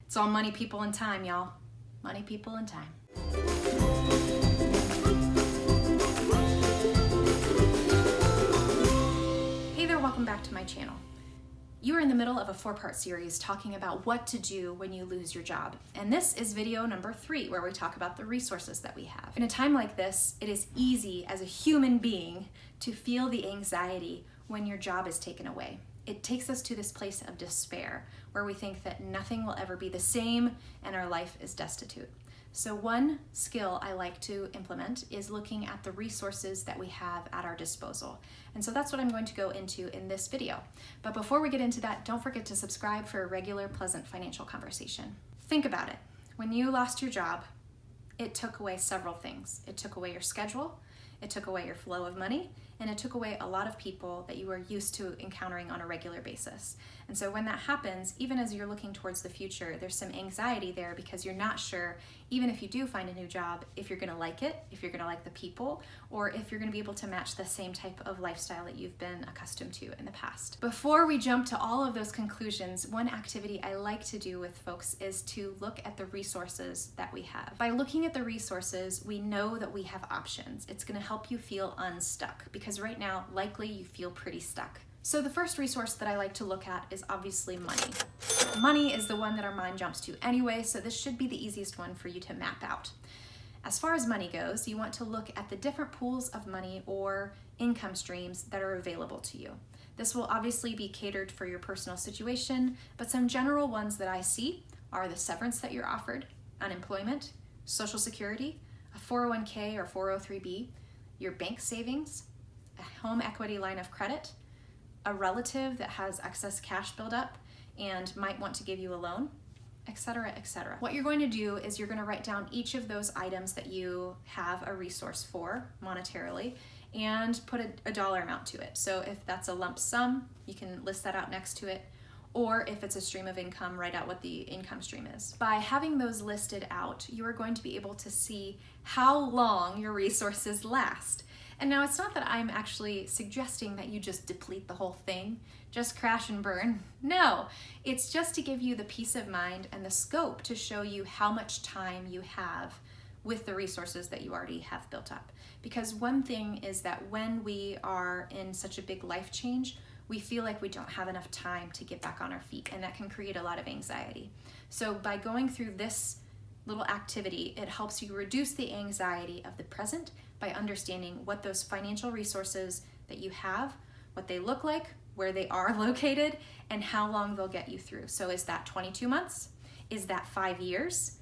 It's all money, people, and time, y'all. Money, people, and time. Hey there, welcome back to my channel. You are in the middle of a 4-part series talking about what to do when you lose your job. And this is video number 3, where we talk about the resources that we have. In a time like this, it is easy as a human being to feel the anxiety when your job is taken away. It takes us to this place of despair where we think that nothing will ever be the same and our life is destitute. So one skill I like to implement is looking at the resources that we have at our disposal. And so that's what I'm going to go into in this video. But before we get into that, don't forget to subscribe for a regular, pleasant financial conversation. Think about it. When you lost your job, it took away several things. It took away your schedule, it took away your flow of money, and it took away a lot of people that you were used to encountering on a regular basis. And so when that happens, even as you're looking towards the future, there's some anxiety there because you're not sure, even if you do find a new job, if you're gonna like it, if you're gonna like the people, or if you're gonna be able to match the same type of lifestyle that you've been accustomed to in the past. Before we jump to all of those conclusions, one activity I like to do with folks is to look at the resources that we have. By looking at the resources, we know that we have options. It's gonna help you feel unstuck because right now, likely you feel pretty stuck. So the first resource that I like to look at is obviously money. Money is the one that our mind jumps to anyway, so this should be the easiest one for you to map out. As far as money goes, you want to look at the different pools of money or income streams that are available to you. This will obviously be catered for your personal situation, but some general ones that I see are the severance that you're offered, unemployment, Social Security, a 401k or 403b, your bank savings, a home equity line of credit, a relative that has excess cash buildup and might want to give you a loan, etc., etc. What you're going to do is you're going to write down each of those items that you have a resource for monetarily and put a dollar amount to it. So if that's a lump sum, you can list that out next to it, or if it's a stream of income, write out what the income stream is. By having those listed out, you are going to be able to see how long your resources last. And now it's not that I'm actually suggesting that you just deplete the whole thing, just crash and burn. No, it's just to give you the peace of mind and the scope to show you how much time you have with the resources that you already have built up. Because one thing is that when we are in such a big life change, we feel like we don't have enough time to get back on our feet, and that can create a lot of anxiety. So by going through this little activity, it helps you reduce the anxiety of the present by understanding what those financial resources that you have, what they look like, where they are located, and how long they'll get you through. So is that 22 months? Is that 5 years?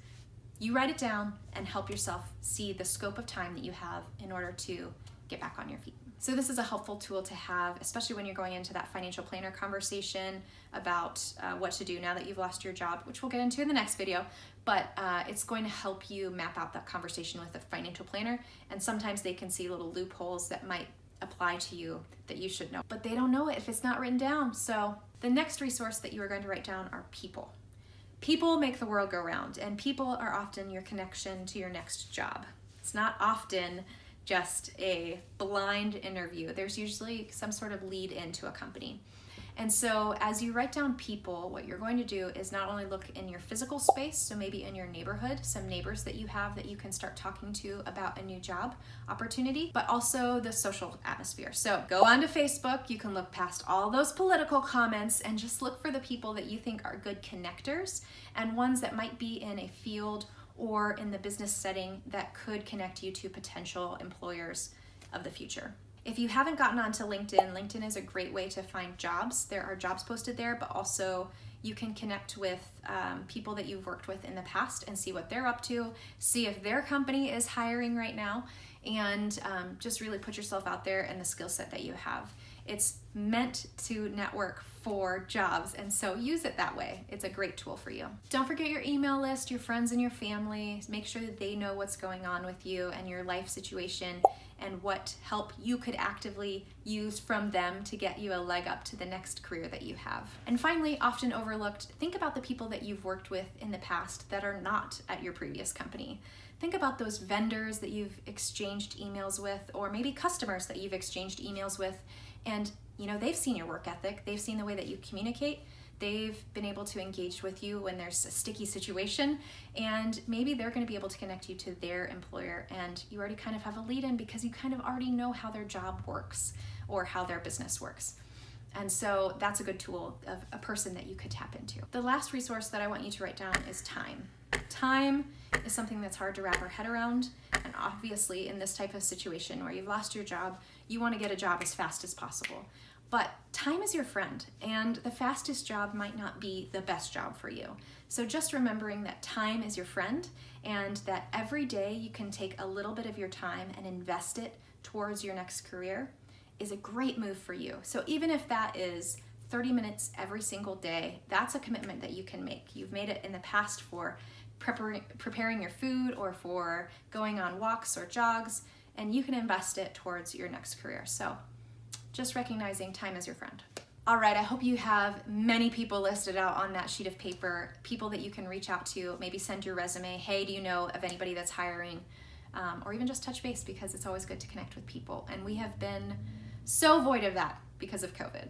You write it down and help yourself see the scope of time that you have in order to get back on your feet. So this is a helpful tool to have, especially when you're going into that financial planner conversation about what to do now that you've lost your job, which we'll get into in the next video. But it's going to help you map out that conversation with a financial planner. And sometimes they can see little loopholes that might apply to you that you should know. But they don't know it if it's not written down. So the next resource that you are going to write down are people. People make the world go round, and people are often your connection to your next job. It's not often just a blind interview. There's usually some sort of lead into a company. And so as you write down people, what you're going to do is not only look in your physical space, so maybe in your neighborhood, some neighbors that you have that you can start talking to about a new job opportunity, but also the social atmosphere. So go onto Facebook, you can look past all those political comments and just look for the people that you think are good connectors and ones that might be in a field or in the business setting that could connect you to potential employers of the future. If you haven't gotten onto LinkedIn, LinkedIn is a great way to find jobs. There are jobs posted there, but also you can connect with people that you've worked with in the past and see what they're up to, see if their company is hiring right now, and just really put yourself out there and the skill set that you have. It's meant to network for jobs, and so use it that way. It's a great tool for you. Don't forget your email list, your friends and your family. Make sure that they know what's going on with you and your life situation and what help you could actively use from them to get you a leg up to the next career that you have. And finally, often overlooked, think about the people that you've worked with in the past that are not at your previous company. Think about those vendors that you've exchanged emails with, or maybe customers that you've exchanged emails with, and they've seen your work ethic, they've seen the way that you communicate, they've been able to engage with you when there's a sticky situation, and maybe they're going to be able to connect you to their employer, and you already kind of have a lead in because you kind of already know how their job works or how their business works. And so that's a good tool of a person that you could tap into. The last resource that I want you to write down is time. Time is something that's hard to wrap our head around, and obviously in this type of situation where you've lost your job, you want to get a job as fast as possible. But time is your friend, and the fastest job might not be the best job for you. So just remembering that time is your friend, and that every day you can take a little bit of your time and invest it towards your next career is a great move for you. So even if that is 30 minutes every single day, that's a commitment that you can make. You've made it in the past for preparing your food or for going on walks or jogs, and you can invest it towards your next career. So just recognizing time as your friend. All right, I hope you have many people listed out on that sheet of paper, people that you can reach out to, maybe send your resume. Hey, do you know of anybody that's hiring? Or even just touch base, because it's always good to connect with people. And we have been so void of that because of COVID.